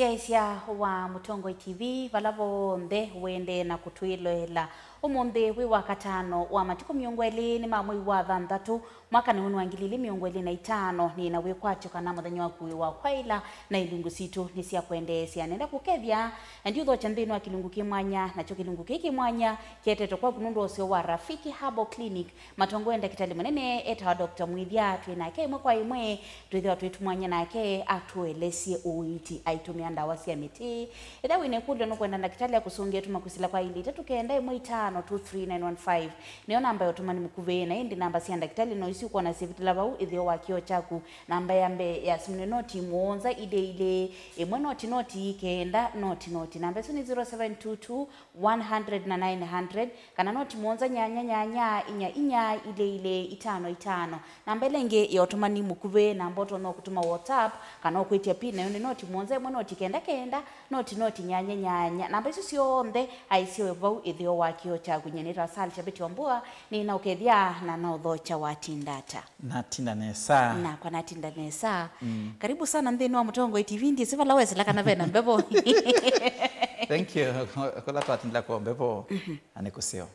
Siaisia wa Mutongo TV valavo nde wende na kutuiloela umunde wi wakatano wa matiko miongweli ni mamwe wa thandatu mwaka ni wangilili miongweli na itano ni na wekwacho kana muthenya waku wa kwaila na ilungu situ ni cia kwendesya nenda kukethya ndi utho chanthini wa kilungu kimwanya nacho kilungu kiki mwanya kieteto kwa kunundu osio wa Rafiki Herbal Clinic matongo enda kitali munene eta Dr. Mwithia twina ke imwe kwa imwe twithwa twitumwanya nake atuelesie uiti aitumia ndawa cia miti ida wine kulo no kwenda ndakitali ya kusungia tumakusila kwa ili tatu kenda imwe 5239115 niyo namba yotumani mkuve na indi namba cia ndakitali no isi uko na sivitila bau ithio wakio chaku namba yambe ya simne noti muonza ile imwe noti kenda noti namba suni 0722 100 na 900 kana noti muonza nyanya inya ile 5 namba lenge yotumani mkuve na mboto no kutuma WhatsApp kana okwetia pin na noti muonza imwe noti kenda noti nyanya namba isu cionthe aisio bau ithio wakio chaku nyenera sali chabeti wambua ni na ukethia na na udhocha wa tindata natinda nesa na kwa natinda nesa karibu sana ndeni wa Mutongo TV ndi sifa lawese la kana vena mbebo thank you kola twatindla kwa mbebo anekusio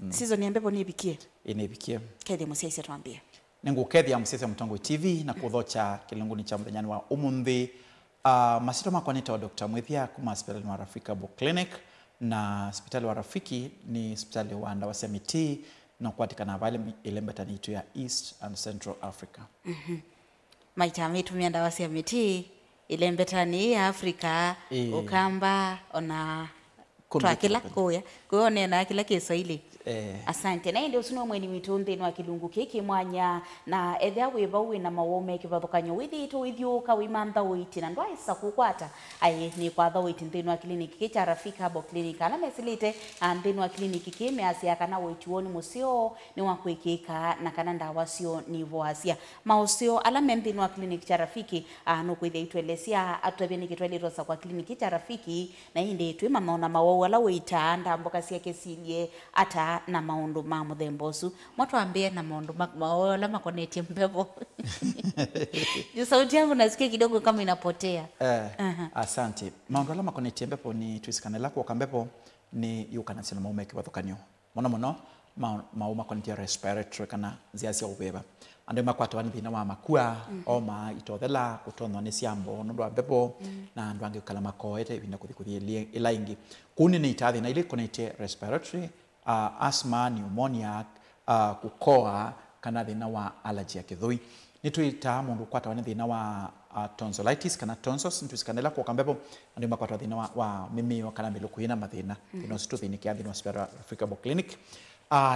season ya mbebo ni ibikie inibikie kede musiaise twambie ningukethia musiaise Mutongo TV na kudhocha kilunguni cha muthenya wa umuthi masito makwanita wa Dr. Mwithia kuma hospitali wa Rafiki Herbal Clinic na hospitali wa Rafiki ni hospitali wa ndawa cia miti na kuatikana vale ilembetani itu ya East and Central Africa. Maita mitumia ndawa cia miti ilembetani ya Afrika ukamba ona twakila kuya kuone na kila Kiswahili. Asante na ndio suno mweni mitunde no kilungu kiki mwanya na ethia wiva wina mawome kivathukanyo withitu withiuka wimantha witi na ndwa isa kukwata ai ni kwatha witi nthini wa kliniki kicha Rafiki Herbal Clinic ana mesilite nthini wa kliniki kime asia kana wituoni musio ni wakwikika na kana ndawa cio ni voasia mausio ala nthini wa kliniki cha Rafiki no kwithia itwelesia atwebia nikitwelirwa sa kwa kliniki cha Rafiki na inde twima maona mawo ala wita ndamboka cia kesilie ata na maundu ma muthembosu mwatwambie na maundu maola makonetie mbebo juu sauti yangu nasikia kidogo kama inapotea asante maundu ala makonetie mbebo ni twisikanela kwa mbebo ni yukana sina maume kivathukanyo mono mauma konetie respiratory kana zia cia ubeba ande makwatwa ni thina wa makua oma itothela kutonwa ni ciambo nundu wa mbebo na andu angi kala makoete ibinda kuthikuthie ila ingi kuni ni itathi na ile konetie respiratory asthma, pneumonia, kukoa kana thina wa allergy ya kithui nitwita mundu kwata wane thina wa tonsillitis kana tonsils nitwisikanela kwa kambepo andi makwata thina wa mimio kana miluku ina mathina ino situ thini kia thina wa hospital Rafiki Herbal Clinic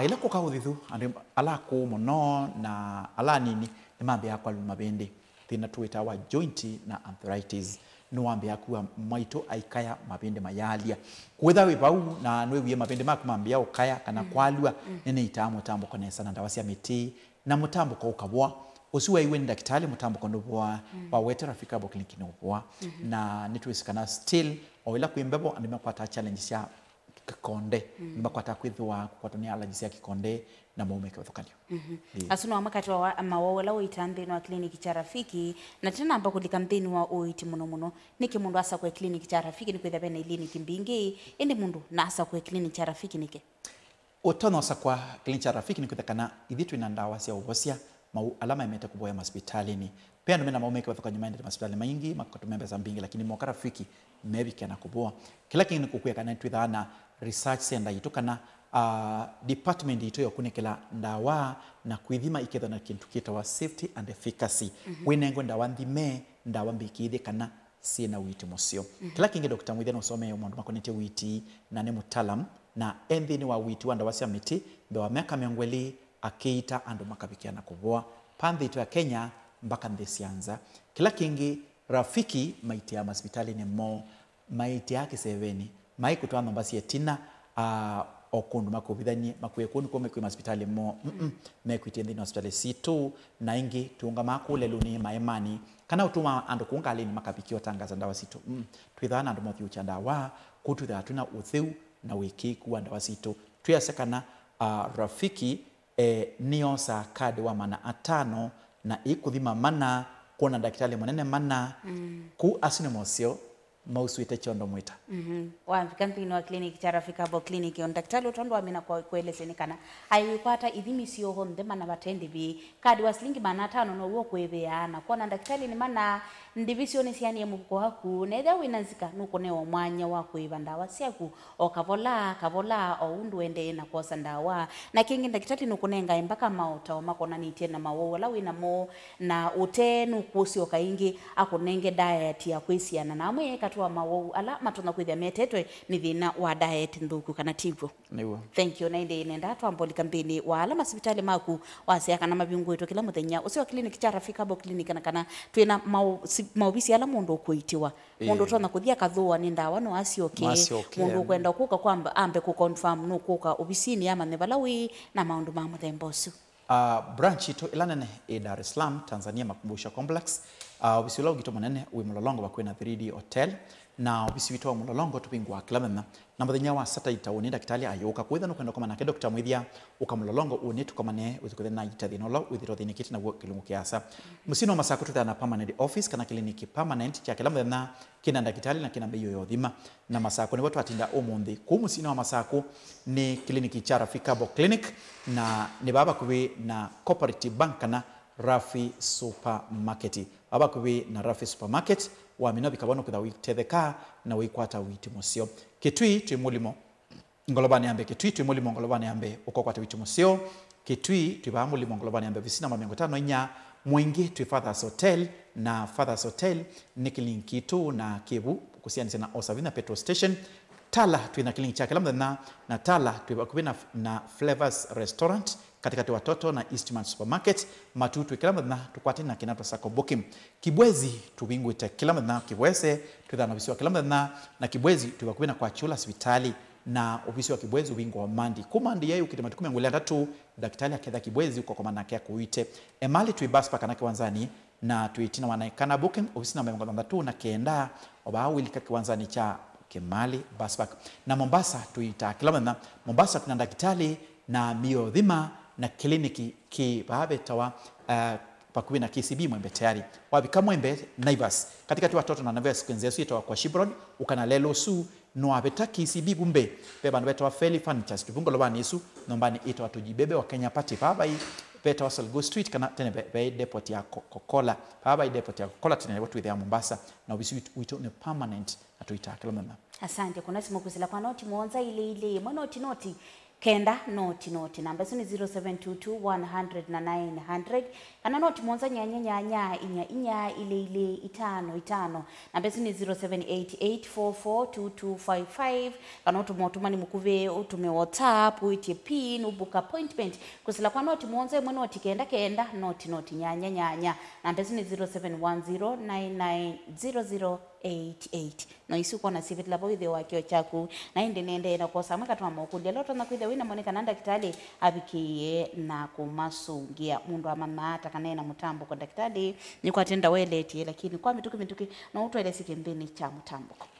ila kwa kaudhithu andi ala ku muno na ala nini ni mambe ya kwa mabindi thina tuita wa joint na arthritis nuambe akuwa mwaito aikaya mabende mayalia kwetha wibau na nwewie mabende makumambia ukaya kana kwalua nene itamu tambo konesa na ndawa cia miti na mutambo ko ukabwa usiwa iwe ni daktari mutambo ko ndobwa wa wete Rafiki Herbal Clinic no bwa na nitwisikana still owela kuimbebo andima kwata challenge cia kikonde ndima kwata kwithwa kwatania allergy cia kikonde na maume kivathukanyo asuno amakati wa mawawela uitanthini wa kliniki cha Rafiki na tena amba kulika mthini wa uiti muno niki mundu asa kwa kliniki cha Rafiki ni kwitha bena iliniki mbingi indi mundu na asa kwa kliniki cha Rafiki nike otono asa kwa kliniki cha Rafiki ni kwitha kana ithitu ina ndawa cia uvosia mau alama imeta kuboya hospitalini pia ndo mena maume kivathukanyo maende hospitali maingi makotumembe za mbingi lakini moka Rafiki mebi kana kuboa kila kingi kukuya kana twitha na research center itu kana department ito yokunekela ndawa na kwithima iketha na kintu kita safety and efficacy winengo ndawa nthime ndawa mbikithi kana sina witi musio kila kingi Dr. Mwithia no some mundu makonete witi na ne mutalam na enthini wa witi wa ndawa cia miti mbewa miaka miongweli akeita andu makabikiana kuboa panthi ito ya Kenya mpaka nthi cianza kila kingi Rafiki maiti ya hospitali ni mo maiti yake 7 mai kutwa mbasi etina okundu makuvithanie makuye kunu kome kwa hospitali mo mekwite ndini hospitali C2 na ingi tuunga makule luni maemani kana utuma andu kungali ni makabikio tangaza ndawa C2 twithana andu mothiu cha ndawa kututha tuna utheu na wiki kuwa ndawa C2 tuyasekana Rafiki niosa kadi wa mana 5 na ikuthima mana kuona daktari munene mana ku asine mosio mauswite chondo mwita wa kampini wa clinic charafika bo clinic on daktari utondo amina kwa kuelezeni kana ayikwata idhimisio honde mana batende bi kadi waslingi mana 5 no wo kwebeana kona daktari ni mana ndivisioni siani muko haku nethe winazika nuko ne omwanya wa kweba ndawa siaku okavola oundwende na kosa ndawa na kingi daktari nuko nenga mpaka maota makona nitie na mawo wala wina mo na utenu kusio kaingi akunenge diet ya kwisiana na amwe katwa mawo ala matona kwithia metetwe ni thina wa diet nthuku kana tivo niwo thank you nainde nenda twamboli kampeni wala masibitali maku wasia kana mabingu ito kila muthenya usio clinic cha Rafika bo clinic kana twina maubisi ala mundu kuitiwa mundu tona kuthia kathua ni ndawa no asioke mundu kwenda kuka kwamba ambe ku confirm no kuka ubisini ama nevalawi na maundu ma muthembosu branch ito ilanene Dar es Salaam Tanzania Makumbusho Complex obisi ula ugito manene wi mulolongo bakwena 3D Hotel na obisi wito wa mulolongo tupingwa kilamena na muthenya wa Saturday tawoni daktari ayoka kwitha no kwenda komana ke Dr. Mwithia ukamulolongo unitu komane uthikuthe na itathinola withiro thinikiti na kilungu kiasa musino masako tuthana permanent office kana kliniki permanent cha kilamena kina daktari na kina beyo yothima na masako ni watu atinda umundi ku musino wa masako ni kliniki cha Rafika bo clinic na ni baba kuwe na cooperative bank kana Rafi Supermarket baba kuwe na Rafi Supermarket wa minabi kabono kutha witetheka na wikwata witimosio kitui twimulimo ngolobani ambe kitui twimulimo ngolobani ambe ukokwata witimosio kitui twibamulimo ngolobani ambe visina 54 mwingi twi Fathers Hotel na Fathers Hotel ni kliniki tu na Kivu kusianisa na Osavina petrol station Tala twina kliniki chake lamda na Tala twibakubina na Flavors Restaurant katikati watoto na Eastman Supermarket matutu kilamda tukwati na kinato sako booking Kibwezi tubingwite kilamda Kibweze tudhana bisiwa kilamda na Kibwezi tubakubina kwa chula hospitali na ofisi wa Kibwezi ubingwa wa mandi kumandi yeye ukitima 13 daktari akedha Kibwezi uko kwa manake kuite emali tuibaspa kana kiwanzani na tuitina wanaikana booking ofisi na 13 na kenda obawili kakiwanzani cha Kemali Baspak na Mombasa tuita kilamna Mombasa kuna daktari na mio dhima na kliniki ki babe tawa pakuwe na KCB Mwembe tayari wabika Mwembe Naivas katika watoto na Naivas kwenzesu itawa kwa Shibron ukana lelo su no abeta KCB bumbe beba nbeta wa Feli Furnitures tubungo lobani Yesu nombani itawa tujibebe wa Kenya Party baba hii beta wa Salgo Street kana tene be depot ya Coca-Cola baba hii depot ya Coca-Cola tene watu ya Mombasa na ubisi wito ni permanent atuita kilamna asante kuna simu kuzila kwa noti muonza ile noti kenda noti namba ni 0722 kana noti monza nyanya inya ile 5 namba ni 0788442255 kana utumotuma mukuve utume WhatsApp uitie pin ubuka appointment kusila kwa noti monza mwe noti kenda noti nyanya namba ni 0710990088 no isu kona sivit labo ide wakio chaku na nende na kosa makatwa mokulia loto na kuida wina moneka nanda kitali abikiye na kumasungia mundu amamata kanena mutambo kwa daktari ni kwa tenda weleti lakini kwa mituki na utwele sikembeni cha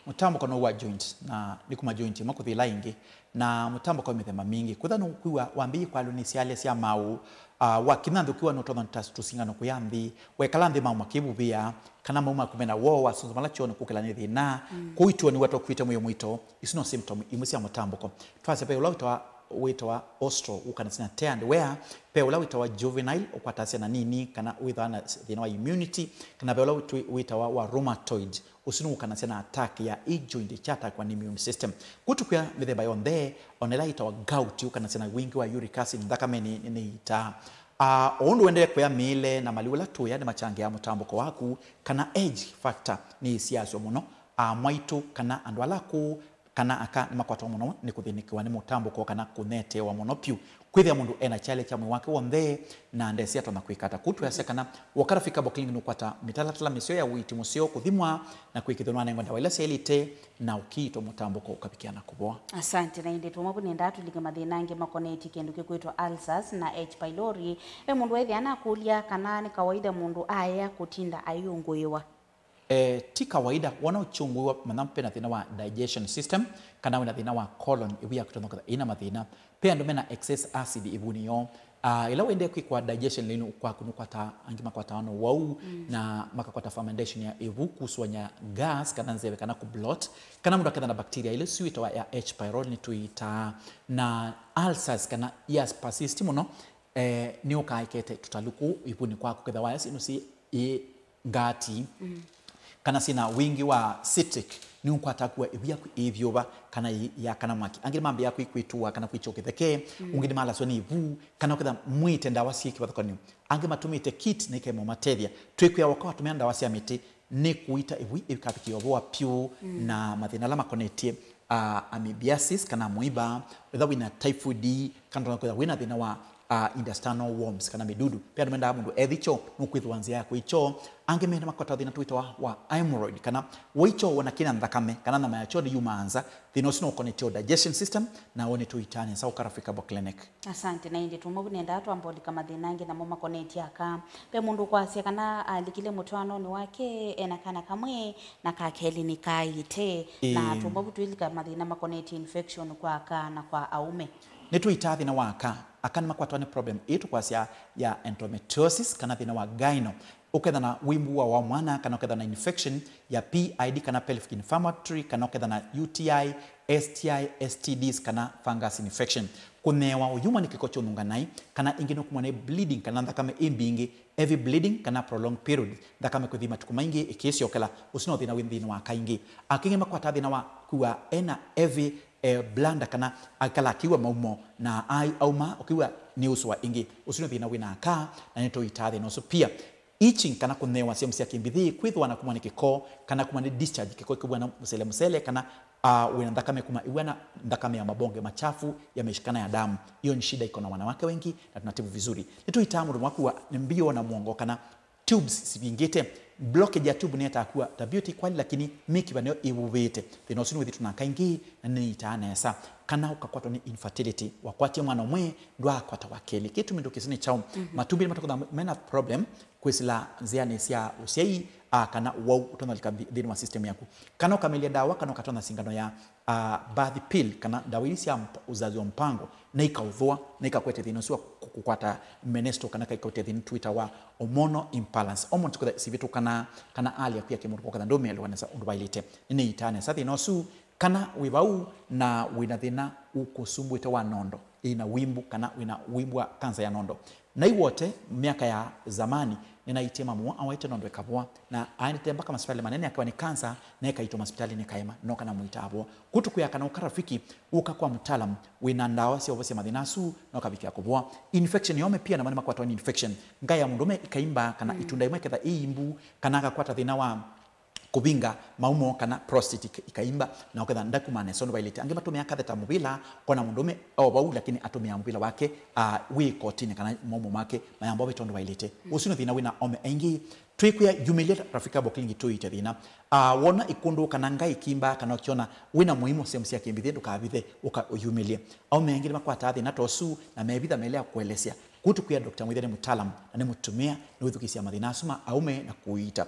mutambo kono wa joint na nikuma joint makuthi laingi na mutambo kwa mithema mingi kuthano kuwa wambi kwa lunisiale sia mau wakinandu kiwa no tono tusinga no kuyambi wekalande mau makibu bia kana mauma kumena wo wasunzu malacho no kukela ni thina kuitwa ni watu kuita muyo mwito isino symptom imusia mutambo ko twase pe ulawita wa ostro ukanasina tear where pe ulawita wa juvenile ukwatasia na nini kana withana thina wa immunity kana pe ulawita wa rheumatoid usinu ukanasina na attack ya joint chata kwa immune system kutukya mitheba yonde onelaita wa gout ukanasina wingi wa uric acid ndakameni ni ita ondu wende kwa mile na maliwala tu ya machange ya mutambo kwa waku kana age factor ni siaso muno mwaitu kana andwalaku kana aka makwato muno ni kuthinikiwa ni mutambo kwa kana kunete wa muno piu kwithia mundu ena chale cha mwake wonde na ndesi atona kwikata kutu yasekana wakara fika bokling nukwata mitalatala misio ya witi musio kuthimwa na kwikithonwa nengo ndawa ile selite na ukito mutambo kwa ukapikiana kuboa asante na inde tumabu ni ndatu liga madhinange makoneti kenduke kuitwa ulcers na H pylori mundu wethi anakulia kana ni kawaida mundu aya kutinda ayunguiwa ti kawaida wanaochungwa manampe na thina wa digestion system kana na thina wa colon ibuya kutonoka ina mathina pia ndo mena excess acid ibunio ila wende kwa digestion lino kwa kunukwata angima kwa tano wau na makakwata fermentation ya evuku swanya gas kana nzebe kana ku blot kana mundu akenda na bacteria ile suite wa ya H pylori ni tuita na ulcers kana yes persist muno ni ukaikete tutaluku ipuni kwa kuketha wires ino si ngati kana sina wingi wa citric ni ukwata kwa ibia ivyoba kana ya kana maki angire mambe yako ikwitua kana kwichoketheke ungini mala so ni ivu kana uketha mwite ndawa cie kibathokoni ange matumite kit ne kemo materia twikuya wakawa tumia ndawa cia miti ni kuita ivu ikapiki oboa pio na mathina la makonetie amoebiasis kana muiba whether wina typhoid kana kwa wina thina wa intestinal worms kana midudu pia tumenda mundu ethicho nukwithwanzia yako icho ange mena makota thina twitwa wa hemorrhoid kana wicho wana kina thakame kana na mayacho ni yumanza thina sino connected digestion system na one tuitane sa Africa Clinic. Asante na indi tumo nenda atu amboli kama thinangi na mama connect aka pe mundu kwasia kana alikile mutwano ni wake ena kana kamwe na kakeli ni kaite na tumo tuili kama thina ma connect infection kwa aka na kwa aume netu itathi na waka akani makwatwane problem itu kwasia ya endometriosis kana thina wa gyno uketha na wimbu wa mwana kana uketha na infection ya PID kana pelvic inflammatory kana uketha na UTI STI STDs kana fungus infection kunewa uyuma ni kikocho nunganai kana ingino kumwane bleeding kana ndakame imbingi heavy bleeding kana prolonged period ndakame kuthima tukumaingi ikisio kala usino thina windhina wa kaingi akinge makwata thina wa kuwa ena heavy blanda kana akala kiwa maumo na ai auma ukiwa ni uswa ingi usino thina wina aka na neto itathi no so pia itching kana kunewa cia kimbithi kwithwa na kumane kiko kana kumane discharge kiko kibwana musele kana wina ndakame kuma iwana ndakame ya mabonge machafu yameshikana ya damu hiyo ni shida iko na wanawake wengi na tunatibu vizuri neto itamu mwakuwa ni mbio na muongo kana tubes sivingite blockage ya tube neta kuwa tabioti kwali lakini miki banyo ibubete thinosini withi tunakaingi na ni itanesa kana ukakwatwa ni infertility wakwatie mwana mwe ndwa akwata wakeli kitu mindo kisini chao matumbi matako mena problem kwisila ziani sia usiai kana wau utonalika dhini wa system yaku kana ukamelia dawa kana ukatona singano ya birth pill kana dawa ili sia uzazi wa mpango na ikaudhua na ikakwete dhinosua kukwata menesto kana ikakwete dhini Twitter wa hormonal imbalance hormones kwa sivitu kana ali ya kuya kimuru kwa ndomi alwanesa undubailite nini itane sa dhinosu kana wibau na wina thina ukusumbuite wa nondo ina wimbu kana wina wimbu wa kansa ya nondo na iwote miaka ya zamani ninaitia mamu awaite nondo ekabwa na ainite mpaka hospitali manene akawa ni kansa na ikaitwa hospitali ni kaima no kana muitabo kutukuya kana ukarafiki ukakwa mtaalamu wina ndawa cia obose mathinasu no kabikia kubwa infection yome pia na manema kwa infection ngaya mundume ikaimba kana itunda imwe ketha imbu kana akakwata thina wa kubinga maumo kana prostate ikaimba na uketha ndakumane sono bailite angema tumia katheta mubila kona mundume obau lakini atumia mubila wake wi kotini kana maumo make mayambo bitondo bailite usino thina wina ome engi twikuya Jumilia Africa Clinic tuite thina wona ikundu kana ngai kimba kana ukiona wina muhimu sehemu cia kimbithi ndukabithe ukayumilia au mengine makwata thina tosu na mebitha melea kuelezea kutukuya Dr. Mwithene mutaalamu na ni mutumia ni withukisia mathinasuma aume na kuita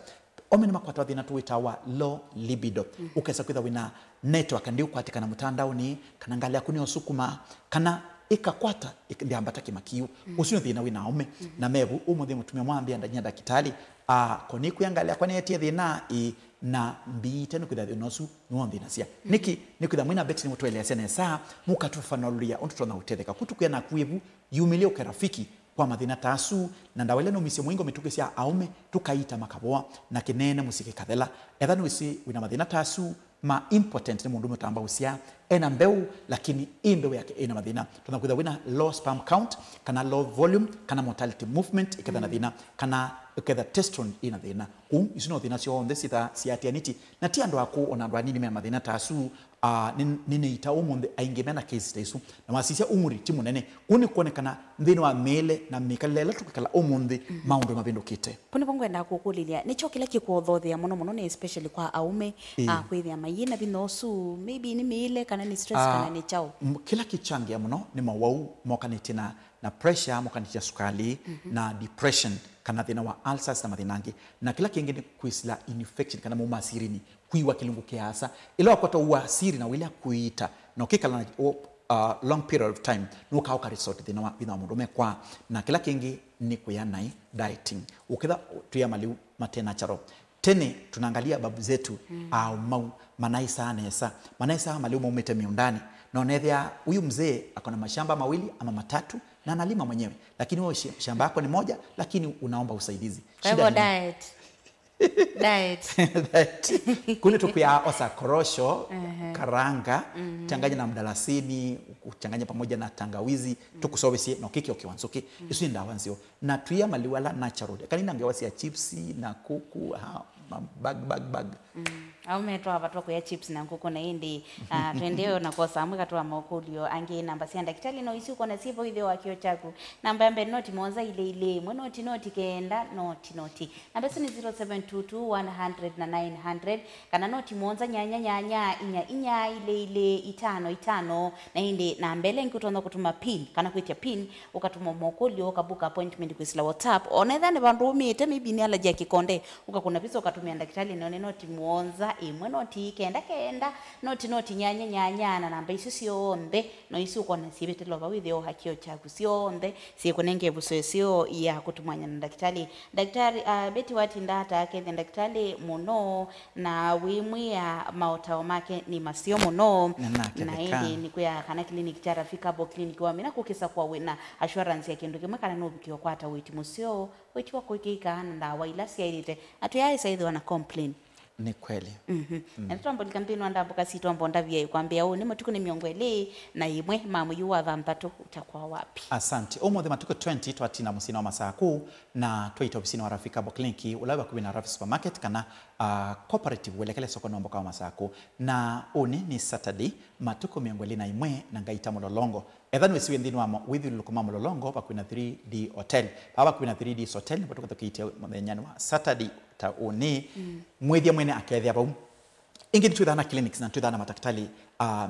ome ni makwata thina tuwita wa low libido ukesa kwitha wina network ndi ukwati kana mutandao ni kana ngali yakuni osukuma kana ikakwata ndiambata kimakiu usino thina wina ome na mebu umuthi mutumia mwambia ndanya dakitali koni kuyangalia kwani etie thina na mbite no kwitha thinosu nuondi nacia niki nikwitha mwina beti ni mutwelea nesa mukatufanulia onto na utetheka kutukuya na kuivu yumilie ukerafiki kwa mathina tasu na ndawele no misio mwingo mitukesia aume tukaita makaboa na kinene musike kathela etha wisi wina mathina tasu ma important ni mundu mutamba usia ena mbeu lakini imbeu yake ina mathina tunakwitha wina low sperm count kana low volume kana mortality movement iketha na thina kana iketha testosterone ina thina isino thina sio on this siatianiti na tia ndo aku ona ndo nini me mathina tasu nini ita umunde aingemena case taisu na masisia umuri timu nene kuni kuonekana thina wa mele na mikalela tukala umunde maundu mabindo kite pone bongwenda kukulilia nicho kila kikuothothia muno ni especially kwa aume kwithia mayina thinosu maybe ni mile kana ni stress kana ni chao kila kichangia muno ni mawau mokanite na pressure mokanite sukali na depression kana thina wa ulcers na mathinangi na kila kingine kuisila infection kana muma sirini kuiwa kilungu kiasa ila wakota uwa siri na wila kuita na ukikala na long period of time nuka uka resort thina wa mundume kwa na kila kingi ni kuyanai dieting ukitha tuya maliu matena charo tene tunaangalia babu zetu au mau manaisa maliu maumete miundani na onethia huyu mzee akona mashamba mawili ama matatu na analima mwenyewe lakini wewe shamba yako ni moja lakini unaomba usaidizi shida diet kule tukuya osa korosho karanga changanya na mdalasini kuchanganya pamoja na tangawizi tukusobesie no kiki okiwanzuki isu ndawa nzio na tuya maliwala natural kanina ngewasi ya chipsi na kuku bag au metwa hapa kwa chips na nguko na indi twendeo na kwa samu katwa makulio ange namba sia daktari no isi uko na sipo hivyo wakio chaku namba yambe noti moza ile mwe noti kenda noti namba ni 0722 kana noti moza nyanya inya ile itano na indi na mbele ngikutonda kutuma pin kana kuitia pin ukatuma makulio ukabuka appointment kwa sila WhatsApp onaithane bandu umite maybe ni alaji ya kikonde ukakuna pisa ukatumia daktari ne noti moza imwe noti kenda noti nyanya na namba icio cionthe no icio ukona cibete lova withio hakio chaku cionthe cikunenge busocio ya kutumanya na daktari beti wati ndata ke daktari muno na wimwe ya maotao make ni masio muno na ili ni kuya kana clinic cha Rafika Bo clinic wa mina kukisa kwa wina assurance ya kindu kimwe kana no bikio kwata witi musio witi wako ikika na waila sia ilite atuyai saidhi wana complain ni kweli na tuambo likampino anda mboka si tuambo ndavye kwambia ni matuko ni miongwele na imwe mamu yuwa dhambatu utakuwa wapi asante omothe matuko 20 twatina musina wa masaa kuu na twaita obisina wa Rafika Bo clinic ulawa kubina Rafi supermarket kana cooperative welekele soko no mboka wa masaa kuu na ni Saturday matuko miongwele na imwe na ngaita mulolongo ethan wesiwe ndini wa withi lukuma mulolongo bakwina 3D hotel baba kwina 3D hotel batuko tukiitia muthenya wa Saturday ta mwethia mwene akethia bau ingi tuithana clinics na tuithana madaktari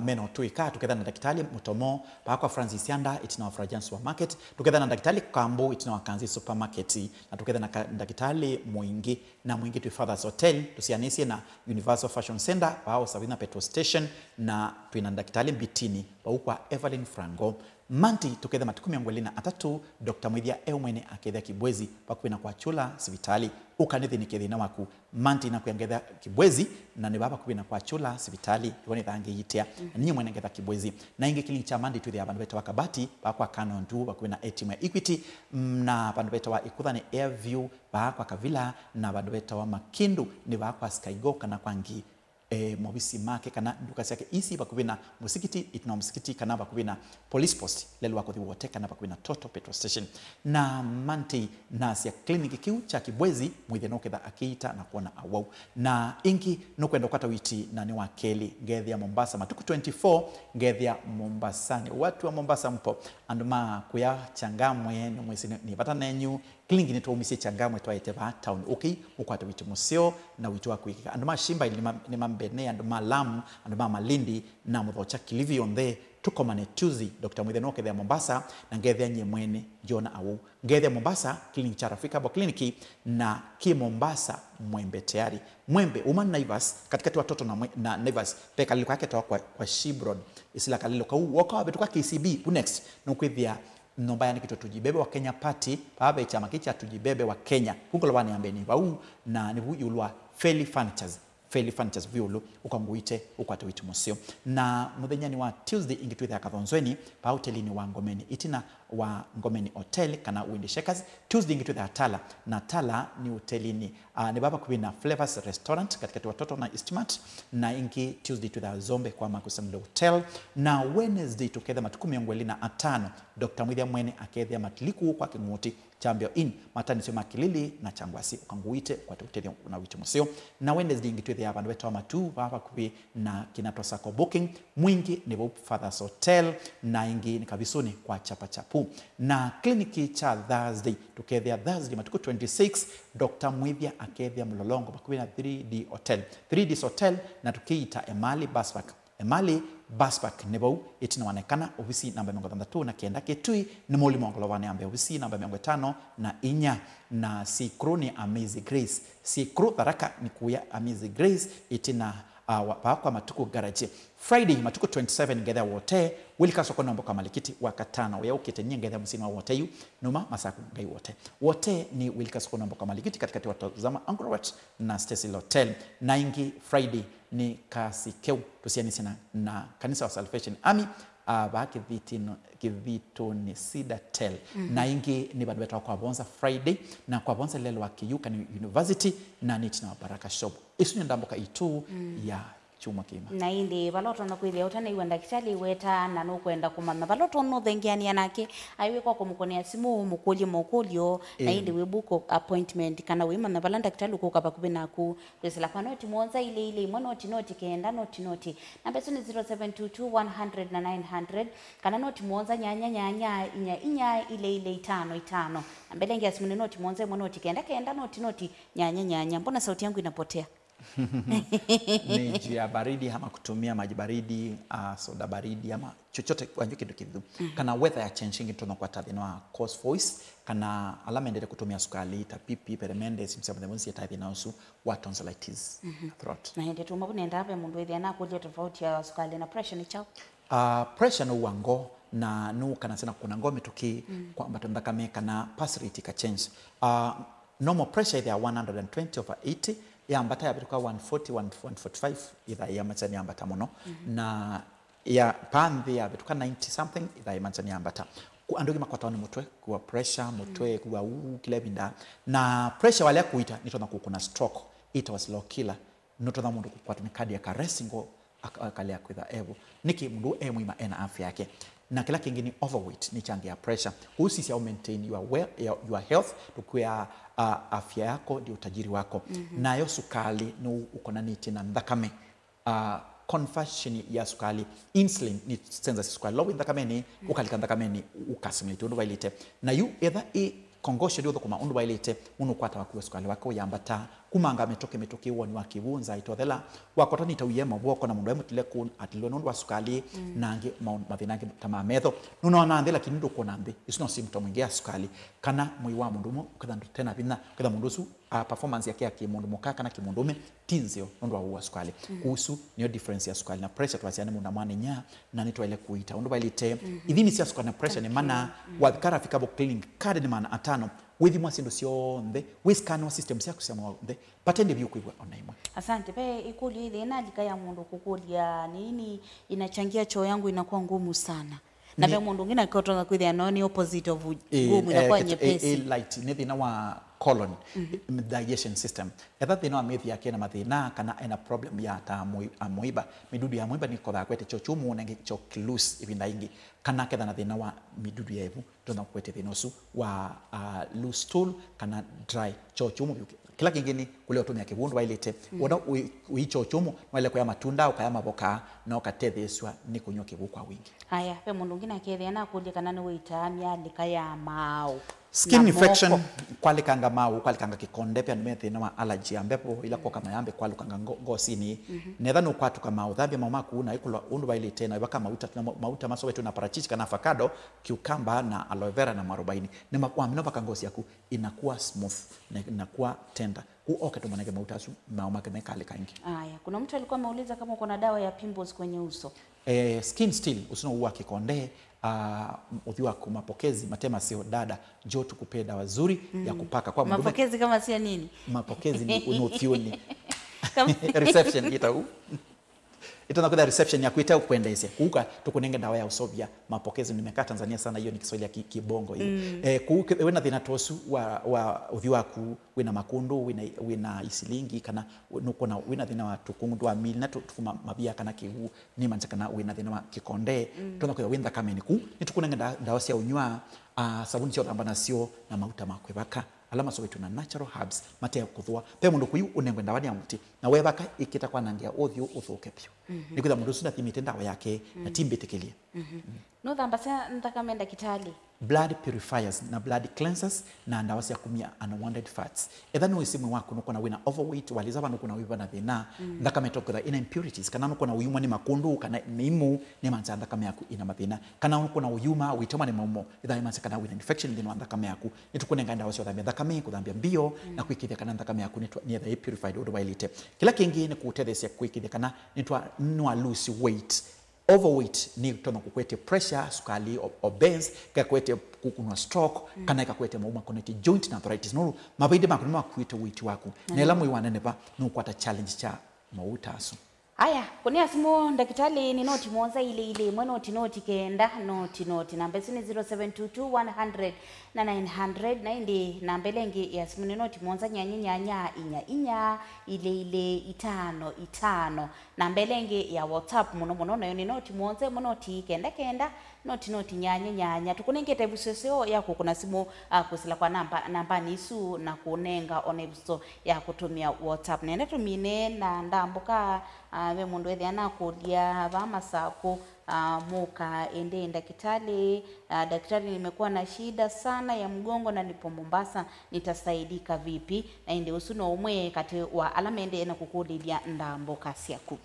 meno tuika tukethana na daktari mutomo bakwa Francis Yanda itina wa Fragrance supermarket tukethana na daktari Kambo itina wa Kanzi supermarket na tukethana na daktari Mwingi tu Fathers Hotel tusianisie na Universal Fashion Center bao Sabina petrol station na tuina daktari Bitini baukwa Evelyn Frango manti tuketha matuku miongwelina atatu Dr. Mwithia mwene akethia Kibwezi bakwina kwa chula sibitali ukanithi ni kethina waku manti na kuyangetha Kibwezi na ni baba kwina kwa chula sibitali yone thange yitia ninyi mwene ngetha Kibwezi na ingi clinic cha mandi tuthia bandu beta wakabati bakwa Canon tu bakwina ATM Equity na bandu beta wa Ikuthani Airview bakwa Kavila na bandu beta wa Makindu ni bakwa Skygo kana kwangi mobisi make kana duka yake isi bakubina musikiti itna musikiti kana bakubina police post lelo wako wote kana bakubina Toto petrol station na manti nasi ya clinic kiu cha Kibwezi mwithe noketha akiita na kuona awau na ingi nokwenda kwata witi na ni wa Keli ngethia Mombasa matuku 24 ngethia Mombasani watu wa Mombasa mpo anduma kuya changamwe no mwezi ni batana nenyu clinic ni tuumisie changamwe twaite ba town ukwata witi musio na witi wa kuika anduma shimba ni mambene anduma Lamu anduma Malindi na muthocha Kilifi onthe tukomane Tuesday Dr. Mwithe nokethia Mombasa na ngethia nyemwene Jona awu ngethia Mombasa clinic cha Rafika Bo clinic na Mombasa Mwembe tayari Mwembe Uman Naivas katikati watoto na Naivas peka liko yake kwa Shibroad isila kalilo kau waka betu kwa KCB next nukwithia nomba yani kitu tujibebe wa Kenya party baba chama kicha tujibebe wa Kenya huko lwani ambeni bau na ni buyulwa Feli Furnitures violo ukanguite ukwate witu musio na muthenyani wa Tuesday ingitwitha kathonzweni pa hotelini wa Ngomeni itina wa Ngomeni Hotel kana Windy Shakers Tuesday ingitwitha Tala na Tala ni hotelini ni baba kubina Flavors Restaurant katika watoto na Eastmart na ingi Tuesday twitha Zombe kwa Makusamle Hotel na Wednesday tuketha matuku miongwelina atano Dr. Mwithia mwene akethia matiliku kwa Kinguti Chambio in matani sio Makilili na Changwasi ukanguite kwa hoteli na witu musio na Wednesday ingitwithia abandu betu matu baba kubi na Kinato Sacco booking mwingi ni Fathers Hotel na ingi ni kabisuni kwa Chapachapu na kliniki cha Thursday tukethia Thursday matuku 26 Dr. Mwithia akethia Mlolongo bakubi na 3D Hotel na tukiita Emali Baspak nebo itina wanekana ofisi namba 32 na kienda Kitui ni moli mongolo wane ambe ofisi namba 5 na inya na Sikru ni Amazing Grace Sikru Tharaka ni kuya Amazing Grace itina kwa matuku garage Friday matuku 27 ngetha wote wilika soko nombo kama likiti wakatana we ukite ngetha msima wote yu numa masaku ngai wote ni wilika soko nombo kama likiti katikati watazama Angkor na Stacy Hotel na ingi Friday ni kasikeu tusianisi na kanisa wa Salvation Army ba kivito ni Cedar Tel na ingi ni badu betu kwa bonza Friday na kwa bonza lelo wa Kiyuka ni University na nitina wa Baraka Shop isu ndamboka itu ya chuma kima na indi baloto na kwithia utane iwenda kitali weta na no kwenda kumana baloto no thengiani yanake aiwe kwa kumukonia simu mukulio na indi webuko appointment kana we mana balanda kitali ko kapa kubina ku kwesela kwa noti monza ile noti kenda noti na beso ni 0722 100 kana noti monza nyanya inya ile 5 na mbele ngia simu noti monza noti kenda noti nyanya mbona sauti yangu inapotea ni juu ya baridi ama kutumia maji baridi soda baridi ama chochote kwa kitu kidu kana weather ya changing tono kwa tathi no cause voice kana alama endele kutumia sukali tapipi peremende simsema demonsi tathi na usu wa tonsillitis throat na hende tumabu nenda hapa mundu wethi ana kulia tofauti ya sukali na pressure ni chao pressure no wango na nu kana sena kuna ngome tuki kwa mbatanda kame kana pass rate ka change normal pressure is 120/80 ya ambata ya bituka 140 145 ya machani ambata mono na ya pandhi ya bituka 90 something ya machani ambata ku andogi makwata ni mutwe kwa pressure mutwe kwa kila binda na pressure wale kuita nitona kuna stroke it was low killer nitona mundu kupata ni cardiac arrest ngo akalia kwitha evo niki mundu muima ena afya yake na kila kingine overweight ni changi ya pressure usisi ya maintain your health tukuya afya yako ndio utajiri wako na yo sukali no uko na niti na ndakame conversion ya sukali insulin ni senza sukali low ndakame ni ukalika ndakame ni ukasimilite ndo bailite na you either kongoshe ndio kuma undu bailite unukwata wakiwa sukali wako yambata kumanga metoke woni wakibunza itothela wakota nitawiyema bwoko na mundu emutile ku atilwe nundu wa sukali nange mathinange tama metho nuno na ndela kindu kona mbe isino symptom ingia sukali kana mwi wa mundu mo kada tena bina kada mundu su performance yake ya kimundu mukaka na kimundume tinzio nundu wa sukali kuhusu niyo difference ya sukali na pressure twasiane mundu mwana nya na nitwa ile kuita undu bailite idhini sia sukali na pressure ni mana wadhikara fikabo clinic card ni mana atano withi mwasindo sio nde wiskano system sia kusema nde patende byukwigwa onaimwe asante pe ikuli ile inalika ya mundu kukulia nini inachangia choo yangu inakuwa ngumu sana na pe mundu ngina kotona kwithia no ni opposite of ngumu inakuwa nyepesi light ni thina wa colon digestion system etha thina wa mithi yake na mathina kana ena problem ya ta amoiba midudu ya amoiba ni kotha kwete cho chumu nenge cho loose ibinda ingi kana ketha na thina wa midudu ya evu tona kwete thina usu wa loose stool kana dry cho chumu kila kingine kule utumia kibundu wailete wona uicho chumu wale kwa matunda ukaya maboka na ukatetheswa ni kunywa kibu kwa wingi haya pe mundu ngina kethe na kulia kana ni witamia likaya mao skin infection kwalikanga mau kwalikanga kikonde pia nimethi na allergy ambapo ila kwa kama yambe kwalikanga ngosini netha no kwatuka mau thabia mama kuna ikula undu baile tena ibaka mauta maso wetu na parachichi kana avocado cucumber na aloe vera na marubaini ni makwamino baka ngosi yaku inakuwa smooth na inakuwa tender kuoke to manake mauta su mauma kemikali kangi haya kuna mtu alikuwa ameuliza kama uko na dawa ya pimples kwenye uso skin still usino uwa kikonde udhiwa kumapokezi matema sio dada njoo tukupe dawa nzuri ya kupaka kwa mapokezi kama sio nini mapokezi ni unothioni reception gitau itakuwa reception ya kuita kuendeze kuuka tukunenge dawa ya usovia mapokezi nimekaa Tanzania sana hiyo ni Kiswahili ya kibongo hiyo kuuka wena thina tosu wa udhiwa ku wina makundu wina isilingi kana nuko na wina thina wa tukundu wa mili na tukuma mabia kana kihu ni mancha kana wina thina wa kikonde tunakuwa winda kameni ku nitukunenge dawa cia unywa sabuni cia thambana cio na mauta makwebaka alama so wetu na natural herbs mate ya kuthwa pe mundu kuyu unengwe dawa ya muti na webaka ikita kwa nangia othio uthuke pio nikwitha mundu ucio nathimite ndawa yake na timbitikilie no thamba sa ndakame ndakitali blood purifiers na blood cleansers na ndawa cia kumia unwanted fats etha no isimu waku nuko na wina overweight walizaba nuko na wiva na thina ndakame tokotha ina impurities kana nuko na uyuma ni makundu kana mimu ni manza ndakame yaku ina mathina kana nuko na uyuma witoma ni maumo etha imanza kana wina infection thina ndakame yaku nitukunenga ndawa cia thambia ndakame kuthambia mbio na kwikithia kana ndakame yaku ni etha purified undu wailite kila kingi ni kutethecia kwikithia kana nitwa lose weight. Overweight ni toma kukwete pressure, sukali, obese, kakwete kukunwa stroke, kana kakwete mauma koneti joint na arthritis. No, mabaide makunuma kuita weight waku. Nela mwi wanene ba nukwata challenge cha mautaso. Aya, kuni asimu ndakitali ni noti moza ile mwe noti kenda noti namba sini 0722 100 na 900 na indi namba lengi ya simu ni noti moza nyanya ile 5 namba lengi ya WhatsApp muno nayo ni noti moza noti kenda noti nyanya tukunengeta buseseo yako kuna simu kusila kwa namba nisu na kunenga onebuso ya kutumia WhatsApp nenda tumine na ndambuka we mundu ethi anakulia vama sako muka ende ndakitali daktari nimekuwa na shida sana ya mgongo na nipo Mombasa nitasaidika vipi na ende usuno umwe kati wa alamende na kukulilia ndambuka siaku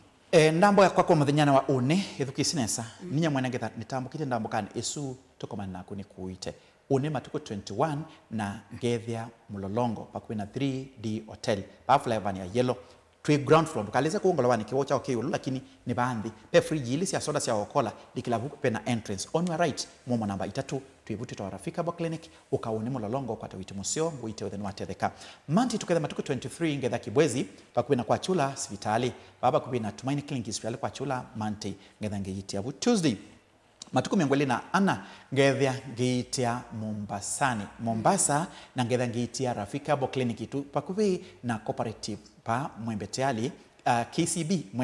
ndambo ya kwako muthenyana wa une ithukisinesa ninya mwene ngetha nitambukite ndambukani isu tukomana naku ni kuite une matuko 21 na ngethia mulolongo pakuwe na 3D hotel pa flavor ya yellow twi ground floor tukaliza kuongolawani kiwo chao kiyo lakini ni baadhi pe friji ili cia soda cia okola dikilavu pe na entrance on your right momo namba 3 twibuti to Rafika Bo Clinic ukaone mulolongo kwa tawiti musio buite within watetheka manti tuketha matuko 23 ngetha kibwezi pakuwe na kwa chula hospitali baba kuwe na Tumaini Clinic hospitali kwa chula manti ngetha ngeyitia bu Tuesday matuko miongweli na ana ngethia ngiitia Mombasa na ngethia ngiitia Rafika Bo Clinic tu pakuwe na cooperative pa Mwembe Teali KCB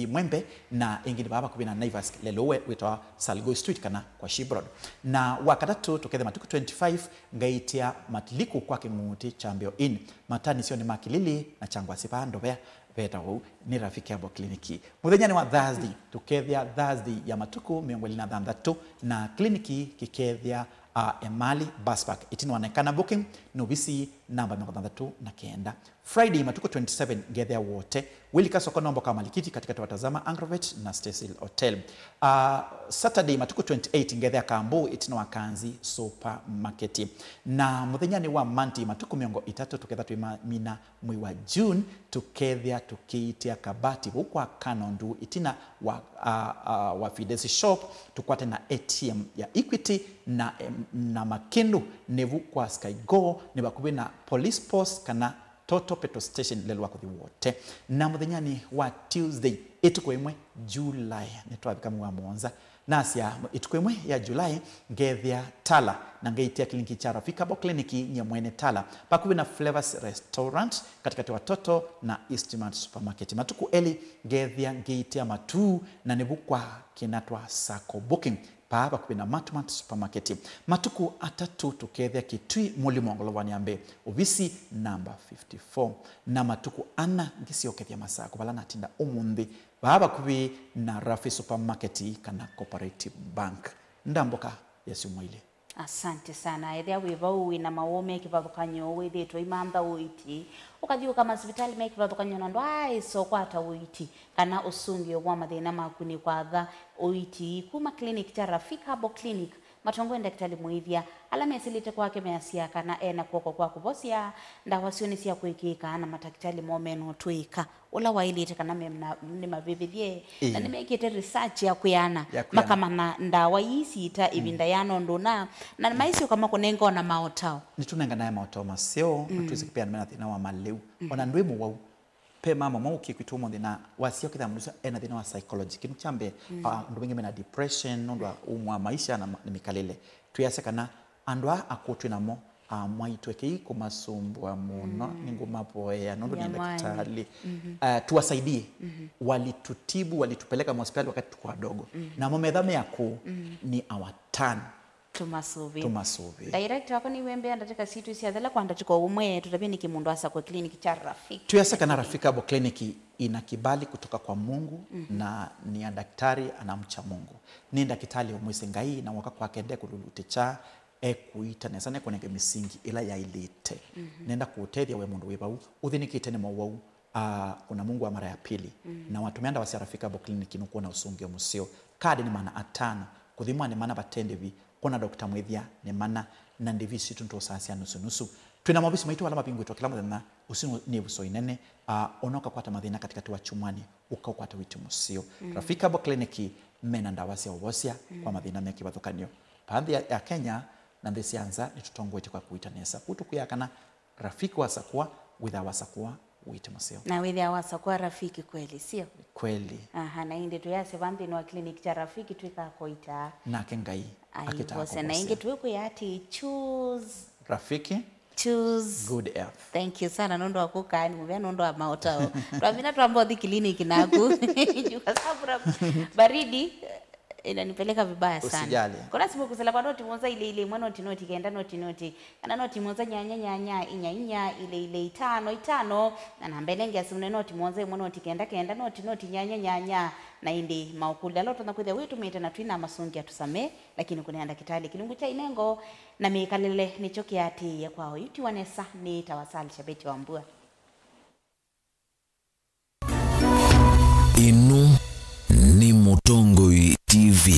Mwembe na ingine baba kubina Naivas lelowe witwa Salgo Street kana kwa Shibrod na wakatatu tukethe matuko 25 ngaitia matiliku kwa kimuti Chambio Inn matani sio ni makilili na changwa sipa ndobea veta huu ni Rafiki Bo Kliniki muthenyani wa Thursday tukethia Thursday ya matuko miongweli na thandatu na kliniki kikethia Emali Busback itinoonekana booking nobisi namba 39 na kenda Friday matuko 27 ngethia wote Wilika soko nombo kama malikiti katika watazama Angrovet na Cecil Hotel Saturday matuko 28 ngethia Kambu itinoakanzi supermarket na muthenyani wa Manti matuko miongo 3 tuketha twimina mwi wa June tukethia tukiitia kabati hukwa Kanondu itina wa Fidesi shop tukwate na ATM ya Equity na Makindu nevu kwa Sky Go ne bakubi na police post kana Toto petrol station lelwa kuthi wote na muthenyani wa Tuesday itukwemwe July netwabika mwa Monza nasia itukwemwe ya July ngethia Tala na ngeitia kliniki cha Rafika Bo Clinic nyamwene Tala pakubi na Flavors Restaurant katika watoto na Eastmart Supermarket matuku eli ngethia ngeitia Matu na nebukwa kinatwa Sako Booking Papa kupina Matmat Supermarket matuku atatu tukethia Kitui Mulimongolo waniambe obisi namba 54 na matuku ana ngisi okethia masako kubala natinda umundi baba kubi na Rafi Supermarket kana Cooperative Bank ndamboka yesu mwile asante sana ethia wiva uwi na mawome kivathukanyo withitwo imantha uiti ukathiuka kama hospitali me kivathukanyo na ndwai so kwata uiti kana usungio wa mathina maku ni kwatha uiti kuma clinic cha Rafika Bo Clinic matongo daktari muithia ala mesilite kwake measia kana ena kwoko kwa kuvosia ndawa sioni cia kwikika na madaktari momeno twika ula wailite kana memna ni mavivithie na nimekite research ya kuyana makama na ndawa isi ita ibinda yano ndona na maisio kama kunenga na maotao nitunenga naye maotao masio atuzi kipia na thina wa maleu ona ndwemu wau pe mama mo kikwitu mo thina wasio kitha mrusa ena thina wa psychology kinu chambe ndubenge mena depression ndwa umwa maisha na mikalele tuyasekana andwa akotwe namo mwaitweke iko masumbwa muno ningo mapoea ndo ni daktari tuwasaidie walitutibu walitupeleka hospitali wakati tukwa dogo na momedhame yako ni our turn tumasubi director wako ni wembe andataka situ isi adhala kwa andachiko umwe tutabia ni kimundu asa kwa kliniki cha Rafiki. Tuyasa kana Rafiki Herbal Clinic ina kibali kutoka kwa Mungu na ni ya daktari anamcha Mungu. Ni daktari umwese ngai na waka kwa kende kululute cha kuita nesa ne konenge misingi ila ya ilite. Nenda kuteria we mundu webau uthinikite ne mawau kuna Mungu wa mara ya pili na watumeanda wasi Rafiki Herbal Clinic nuko na usungio musio kadi ni mana 5 kuthimwa ni mana batende vi kuna Dr. Mwethia ni mana na ndivisi tunto sasia nusu twina mabisi maitu wala mapingu to kila muthenya usinu ni buso inene onoka kwata mathina katikati wa chumwani ukakwata witu musio Rafiki Herbal Clinic mena ndawa cia ubosia kwa mathina me kibathukanio baadhi ya Kenya na ndesianza nitutongwete kwa kuitanesa kutu kuyakana Rafiki wasakwa witha wasakwa wite musio na witha wasakwa Rafiki kweli sio kweli na inde tuyase bambi no clinic cha Rafiki twika koita na kengai akitaka na inge tuweko yati choose Rafiki choose good health. Thank you sana nondo akuka ni muvya nondo wa maotao twamina tuambo di clinic naku kwa sababu baridi inanipeleka vibaya sana. Usijali. Kuna simu kusela kwa noti monza ile mwana noti kaenda noti. Kana noti monza nyanya inya ile 5 na nambelenge asimune noti monza mwana noti kaenda noti nyanya na indi maukuli leo tunakuja wetu mete na twina masungi atusame lakini kunaenda kitali kilungu cha inengo na mikalele nichoki ati ya kwao yuti wanesa ni tawasali shabeti wa mbua inu ni Mutongoi TV.